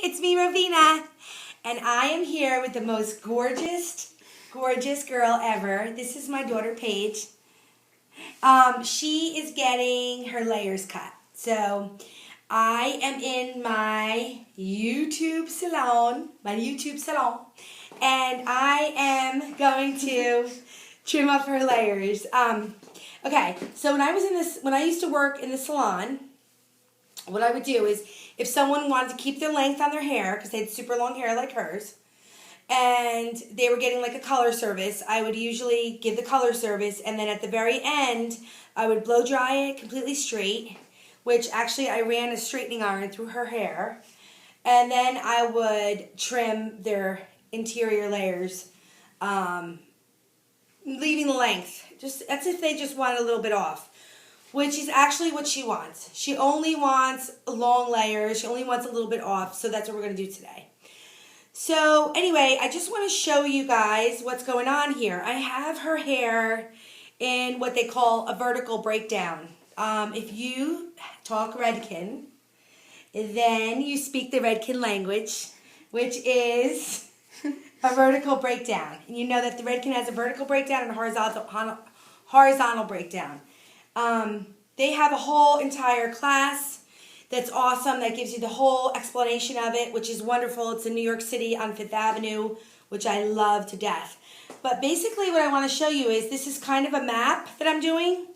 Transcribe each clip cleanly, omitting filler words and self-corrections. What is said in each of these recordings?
it's me, Rovina, and I am here with the most gorgeous girl ever. This is my daughter, Paige. She is getting her layers cut. So I am in my YouTube salon, and I am going to trim up her layers. Okay, so when I used to work in the salon, what I would do is if someone wanted to keep their length on their hair, because they had super long hair like hers, and they were getting like a color service, I would usually give the color service, and then at the very end, I would blow dry it completely straight, which actually I ran a straightening iron through her hair, and then I would trim their interior layers, leaving the length. That's if they just want a little bit off, which is actually what she wants. She only wants long layers. She only wants a little bit off, so that's what we're going to do today. So anyway, I just want to show you guys what's going on here. I have her hair in what they call a vertical breakdown. If you talk Redken, then you speak the Redken language, which is a vertical breakdown. And you know that the Redken has a vertical breakdown and a horizontal breakdown. They have a whole entire class that's awesome, that gives you the whole explanation of it, which is wonderful. It's in New York City on 5th Avenue, which I love to death. But basically what I want to show you is this is kind of a map that I'm doing.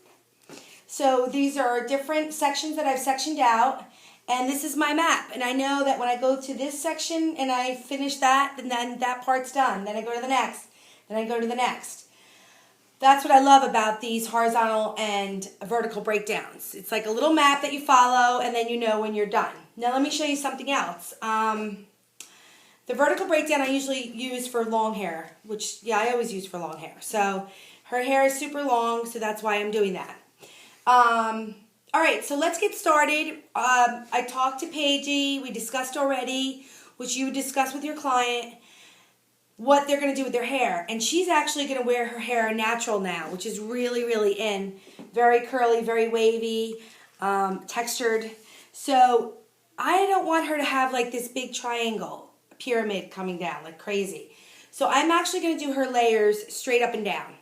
So these are different sections that I've sectioned out, and this is my map. And I know that when I go to this section and I finish that, then that part's done. Then I go to the next, then I go to the next. That's what I love about these horizontal and vertical breakdowns. It's like a little map that you follow, and then you know when you're done. Now let me show you something else. The vertical breakdown I usually use for long hair, which, yeah, I always use for long hair. So her hair is super long, so that's why I'm doing that. All right, so let's get started. I talked to Paigey. We discussed already, which you would discuss with your client, what they're going to do with their hair. And she's actually going to wear her hair natural now, which is really, really in. Very curly, very wavy, textured. So I don't want her to have like this big triangle, pyramid coming down like crazy. So I'm actually going to do her layers straight up and down.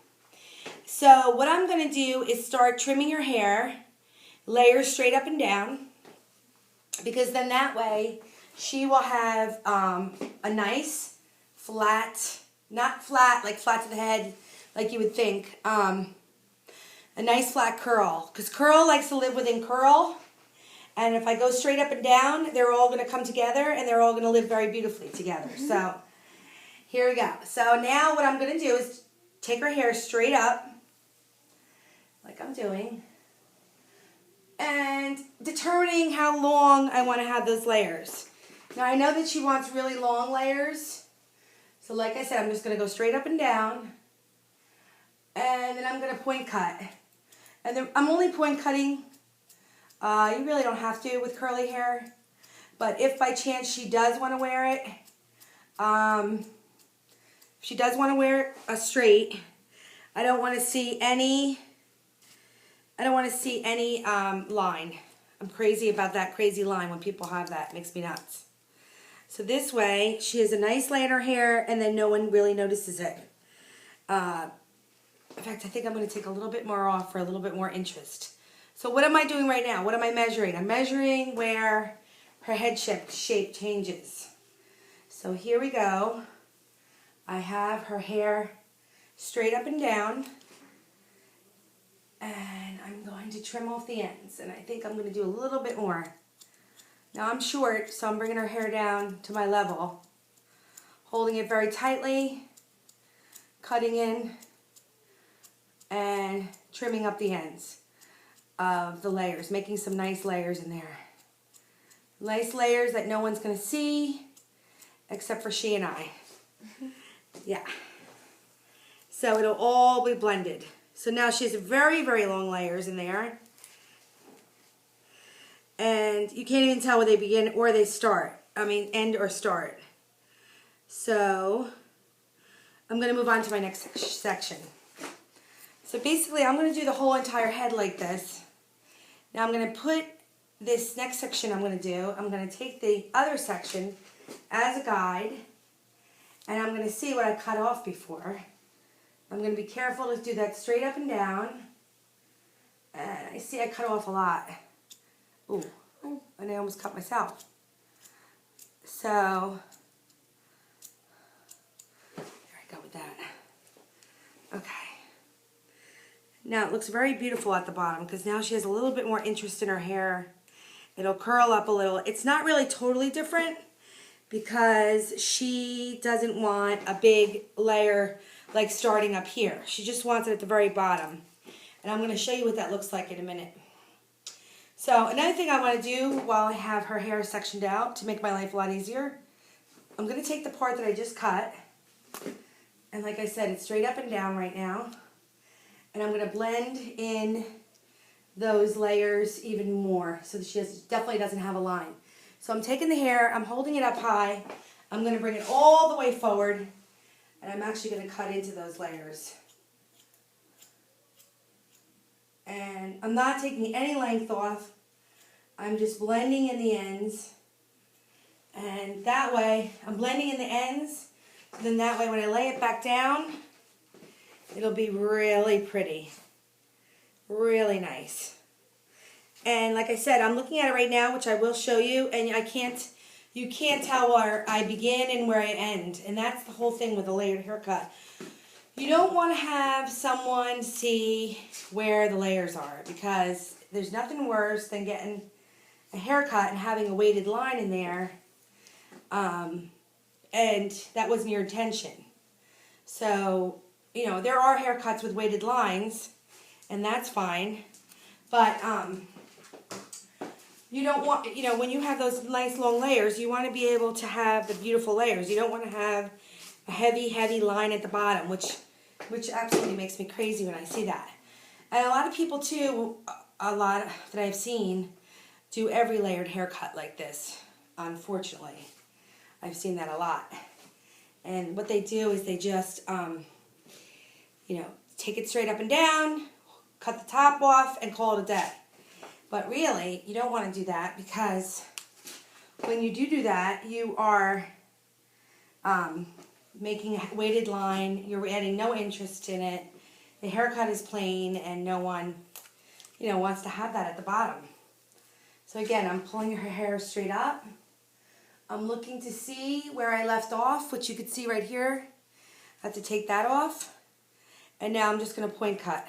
So what I'm going to do is start trimming her hair, layers straight up and down, because then that way she will have a nice flat, not flat, like flat to the head, like you would think, a nice flat curl, because curl likes to live within curl, and if I go straight up and down, they're all going to come together, and they're all going to live very beautifully together. So, here we go. So now what I'm going to do is take her hair straight up, like I'm doing, and determining how long I want to have those layers. Now I know that she wants really long layers, so like I said, I'm just going to go straight up and down, and then I'm going to point cut. And then I'm only point cutting. You really don't have to with curly hair, but if by chance she does want to wear it, if she does want to wear it straight, I don't want to see any line. I'm crazy about that crazy line. When people have that, it makes me nuts. So this way, she has a nice lay in her hair, and then no one really notices it. In fact, I think I'm going to take a little bit more off for a little bit more interest. So what am I doing right now? What am I measuring? I'm measuring where her head shape changes. So here we go. I have her hair straight up and down, and I'm going to trim off the ends, and I think I'm going to do a little bit more. Now I'm short, so I'm bringing her hair down to my level, holding it very tightly, cutting in, and trimming up the ends of the layers, making some nice layers in there. Nice layers that no one's going to see, except for she and I. Yeah. So it'll all be blended. So now she has very, very long layers in there. And you can't even tell where they begin or they start. I mean, end or start. So I'm going to move on to my next section. So basically, I'm going to do the whole entire head like this. Now I'm going to put this next section I'm going to take the other section as a guide, and I'm going to see what I cut off before. I'm going to be careful to do that straight up and down. And I see I cut off a lot. Ooh, and I almost cut myself. So, there I go with that. Okay. Now it looks very beautiful at the bottom because now she has a little bit more interest in her hair. It'll curl up a little. It's not really totally different because she doesn't want a big layer like starting up here. She just wants it at the very bottom. And I'm going to show you what that looks like in a minute. So another thing I want to do while I have her hair sectioned out to make my life a lot easier, I'm going to take the part that I just cut, and like I said, it's straight up and down right now, and I'm going to blend in those layers even more so that she definitely doesn't have a line. So I'm taking the hair, I'm holding it up high, I'm going to bring it all the way forward, and I'm actually going to cut into those layers. And I'm not taking any length off. I'm just blending in the ends. And that way, I'm blending in the ends. So then that way when I lay it back down, it'll be really pretty. Really nice. And like I said, I'm looking at it right now, which I will show you. And you can't tell where I begin and where I end. And that's the whole thing with a layered haircut. You don't want to have someone see where the layers are because there's nothing worse than getting a haircut and having a weighted line in there, and that wasn't your intention. So, you know, there are haircuts with weighted lines, and that's fine, but you don't want, you know, when you have those nice long layers, you want to be able to have the beautiful layers. You don't want to have a heavy line at the bottom, which absolutely makes me crazy when I see that. And a lot of people too, a lot that I've seen, do every layered haircut like this, unfortunately. I've seen that a lot. And what they do is they just, you know, take it straight up and down, cut the top off, and call it a day. But really, you don't want to do that because when you do that, you are making a weighted line, you're adding no interest in it, the haircut is plain, and no one, you know, wants to have that at the bottom. So again, I'm pulling her hair straight up. I'm looking to see where I left off, which you could see right here. I have to take that off. And now I'm just going to point cut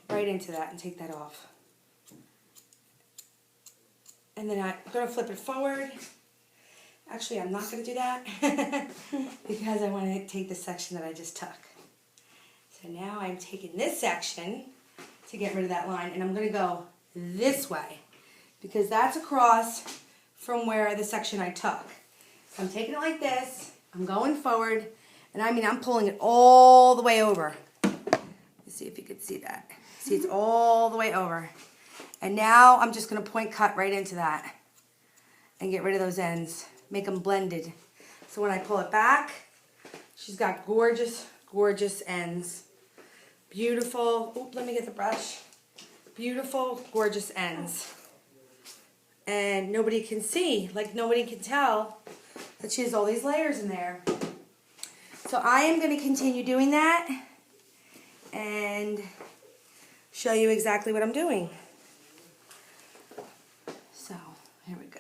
right into that and take that off. And then I'm going to flip it forward. Actually, I'm not going to do that because I want to take the section that I just took. So now I'm taking this section to get rid of that line, and I'm going to go this way because that's across from where the section I took. So I'm taking it like this, I'm going forward, and I mean I'm pulling it all the way over. Let's see if you can see that. See, it's all the way over. And now I'm just going to point cut right into that and get rid of those ends. Make them blended. So when I pull it back, she's got gorgeous, gorgeous ends. Beautiful. Oop, let me get the brush. Beautiful, gorgeous ends. And nobody can see, like nobody can tell that she has all these layers in there. So I am going to continue doing that and show you exactly what I'm doing. So, here we go.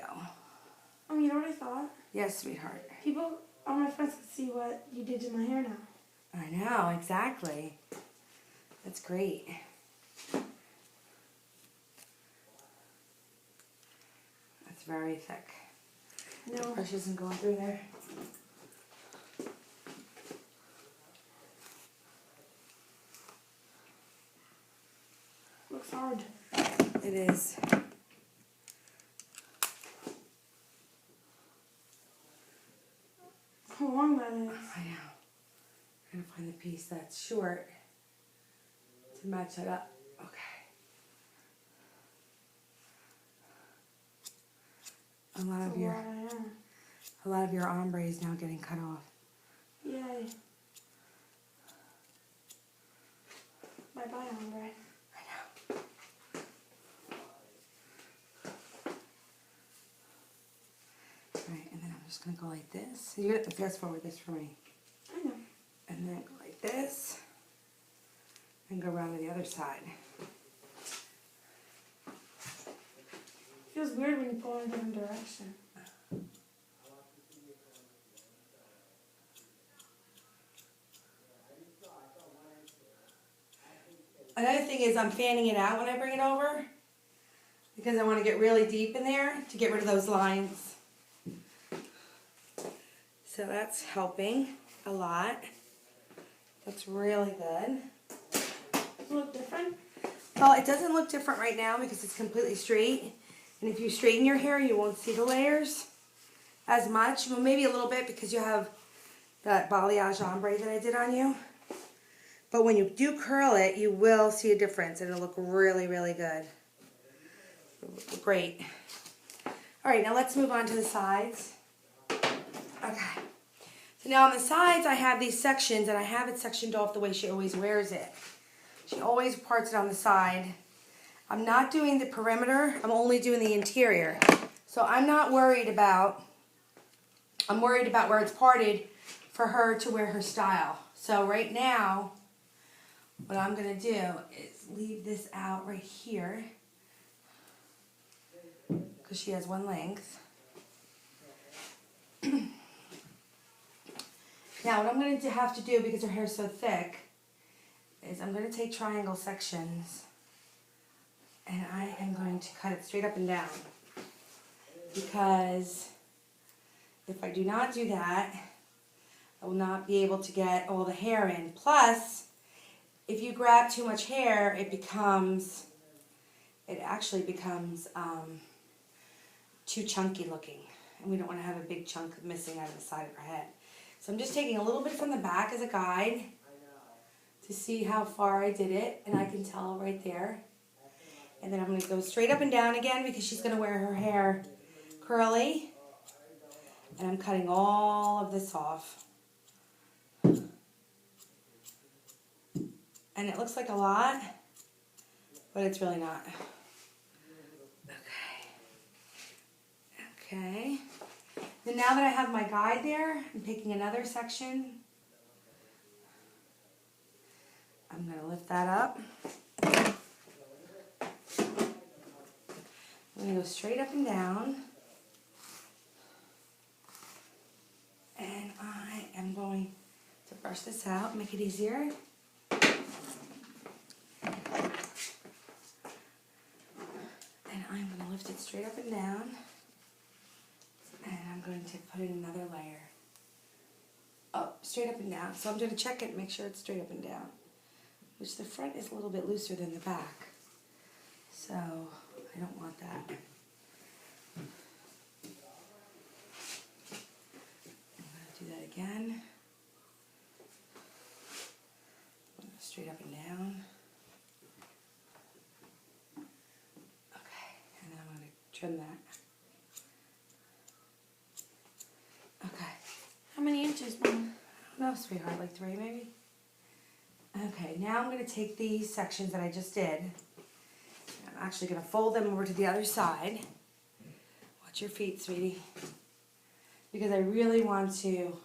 You know what I thought? Yes, sweetheart. People, all my friends can see what you did to my hair now. I know, exactly. That's great. That's very thick. No. The brush isn't going through there. Looks hard. It is. How long that is. I know. I'm going to find the piece that's short to match that up. Okay. A lot of your ombre is now getting cut off. Yay. Bye-bye, ombre. I know. Alright, and then I'm just going to go like this. You're going to fast forward this for me. I know. And then go like this. And go around to the other side. Feels weird when you pull in a different direction. Another thing is I'm fanning it out when I bring it over. Because I want to get really deep in there to get rid of those lines. So that's helping a lot. That's really good. Does it look different? Well, it doesn't look different right now because it's completely straight. And if you straighten your hair, you won't see the layers as much. Well, maybe a little bit because you have that balayage ombre that I did on you. But when you do curl it, you will see a difference. And it'll look really, really good. Great. All right, now let's move on to the sides. Okay. So now on the sides, I have these sections, and I have it sectioned off the way she always wears it. She always parts it on the side. I'm not doing the perimeter. I'm only doing the interior. So I'm not worried about, I'm worried about where it's parted for her to wear her style. So right now, what I'm going to do is leave this out right here. Because she has one length. Now what I'm going to have to do, because her hair is so thick, is I'm going to take triangle sections and I am going to cut it straight up and down. Because if I do not do that, I will not be able to get all the hair in. Plus, if you grab too much hair, it actually becomes too chunky looking. And we don't want to have a big chunk missing out of the side of her head. So I'm just taking a little bit from the back as a guide to see how far I did it. And I can tell right there. And then I'm going to go straight up and down again because she's going to wear her hair curly. And I'm cutting all of this off. And it looks like a lot, but it's really not. Okay. Then now that I have my guide there, I'm picking another section. I'm going to lift that up. I'm going to go straight up and down. And I am going to brush this out, make it easier. And I'm going to lift it straight up and down. And I'm going to put in another layer. Oh, straight up and down. So I'm going to check it and make sure it's straight up and down. Which the front is a little bit looser than the back. So I don't want that. I'm going to do that again. Straight up and down. Okay, and then I'm going to trim that. Okay. How many inches, Mom? No, sweetheart, like 3 maybe? Okay, now I'm going to take these sections that I just did. I'm actually going to fold them over to the other side. Watch your feet, sweetie. Because I really want to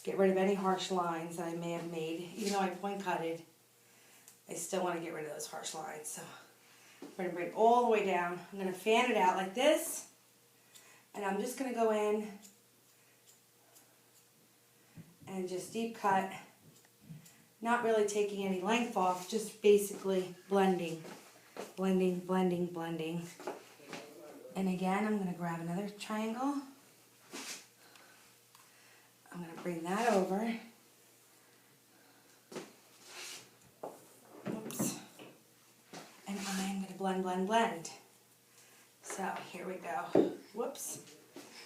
get rid of any harsh lines that I may have made. Even though I point cutted, I still want to get rid of those harsh lines. So I'm going to bring it all the way down. I'm going to fan it out like this. And I'm just going to go in and just deep cut, not really taking any length off, just basically blending, blending, blending, blending. And again, I'm going to grab another triangle. I'm going to bring that over. Oops. And I'm going to blend, blend, blend. So here we go. Whoops.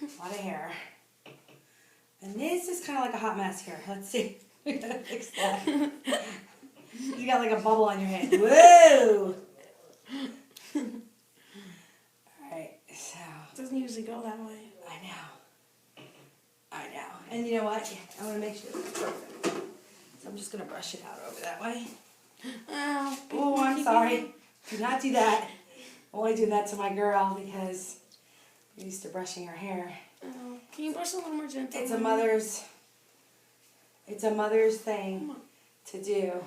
A lot of hair. And this is kind of like a hot mess here. Let's see. We gotta fix that. You got like a bubble on your head. Whoa! Alright, so. It doesn't usually go that way. I know. And you know what? I want to make sure it's perfect. So I'm just going to brush it out over that way. Oh, I'm sorry. Do not do that. I'm only doing that to my girl because I'm used to brushing her hair. Oh, can you brush a little more gentle? It's a mother's thing Come on. to do.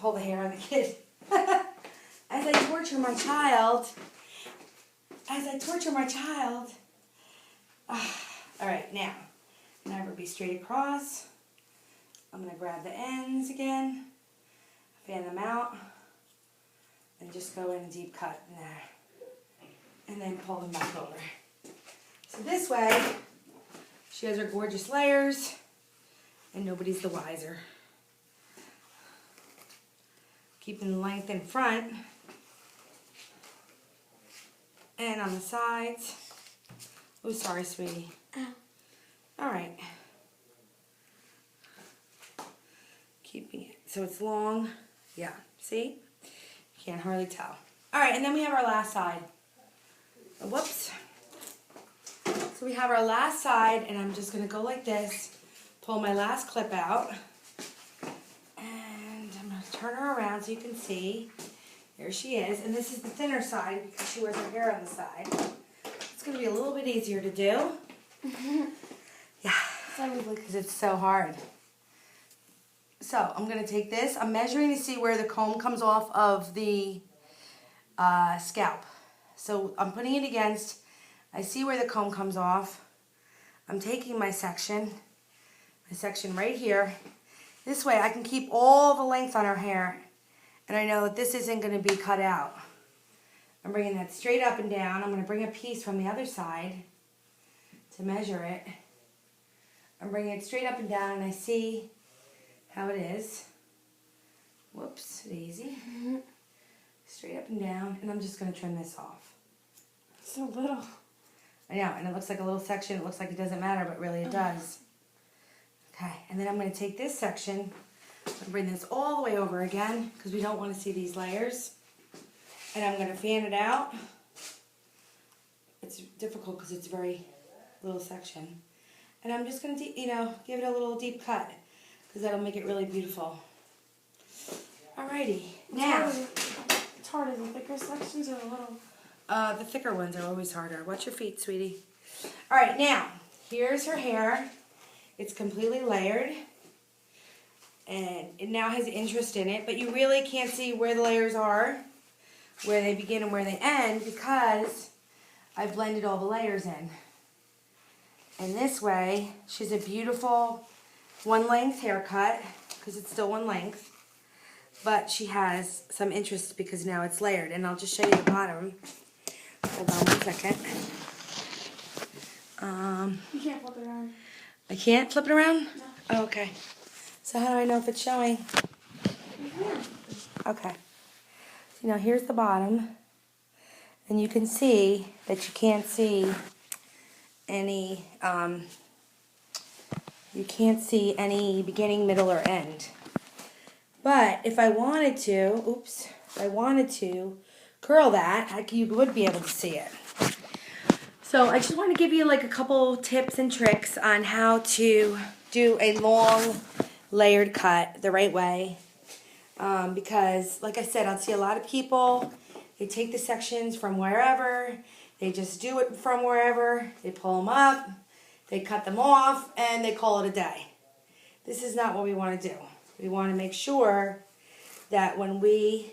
Pull the hair on the kid. As I torture my child. Alright, now. Never be straight across. I'm going to grab the ends again. Fan them out. And just go in a deep cut in there. And then pull them back over. So this way, she has her gorgeous layers. And nobody's the wiser. Keeping the length in front. And on the sides. Oh, sorry, sweetie. Ow. Alright. Keeping it so it's long. Yeah, see? Can't hardly tell. Alright, and then we have our last side. Whoops. So we have our last side, and I'm just going to go like this. Pull my last clip out. And I'm going to turn her around so you can see. Here she is. And this is the thinner side because she wears her hair on the side. It's going to be a little bit easier to do. Yeah, because it's so hard. So I'm going to take this. I'm measuring to see where the comb comes off of the scalp. So I'm putting it against. I see where the comb comes off. I'm taking my section right here. This way I can keep all the length on her hair. And I know that this isn't going to be cut out. I'm bringing that straight up and down. I'm going to bring a piece from the other side to measure it. I'm bringing it straight up and down, and I see how it is. Whoops, daisy. Straight up and down, and I'm just going to trim this off. So little. I know, and it looks like a little section. It looks like it doesn't matter, but really it does. Okay, and then I'm going to take this section and bring this all the way over again because we don't want to see these layers. And I'm going to fan it out. It's difficult because it's a very little section. And I'm just going to, give it a little deep cut because that'll make it really beautiful. Alrighty. Now, It's harder the thicker sections or the little. the thicker ones are always harder. Watch your feet, sweetie. Alright, now, here's her hair. It's completely layered. And it now has interest in it, but you really can't see where the layers are, where they begin and where they end, because I've blended all the layers in. And this way, she's a beautiful one-length haircut, because it's still one length, but she has some interest because now it's layered. And I'll just show you the bottom. Hold on 1 second. You can't flip it around. I can't flip it around? No. Oh, okay. So how do I know if it's showing? Okay. So now here's the bottom. And you can see that you can't see any beginning, middle, or end. But if I wanted to, curl that, you would be able to see it. So I just want to give you like a couple tips and tricks on how to do a long layered cut the right way. Because like I said, I'll see a lot of people, they take the sections from wherever, they just do it from wherever, they pull them up, they cut them off, and they call it a day. This is not what we want to do. We want to make sure that when we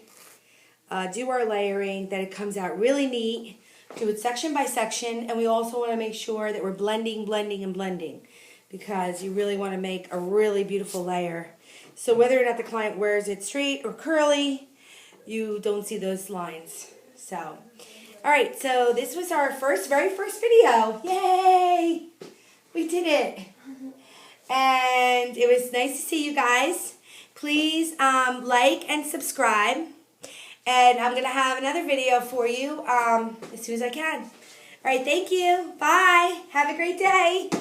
do our layering, that it comes out really neat. Do it section by section, and we also want to make sure that we're blending, and blending, because you really want to make a really beautiful layer. So whether or not the client wears it straight or curly, you don't see those lines. So, alright, so this was our very first video. Yay! We did it. And it was nice to see you guys. Please like and subscribe. And I'm going to have another video for you as soon as I can. Alright, thank you. Bye. Have a great day.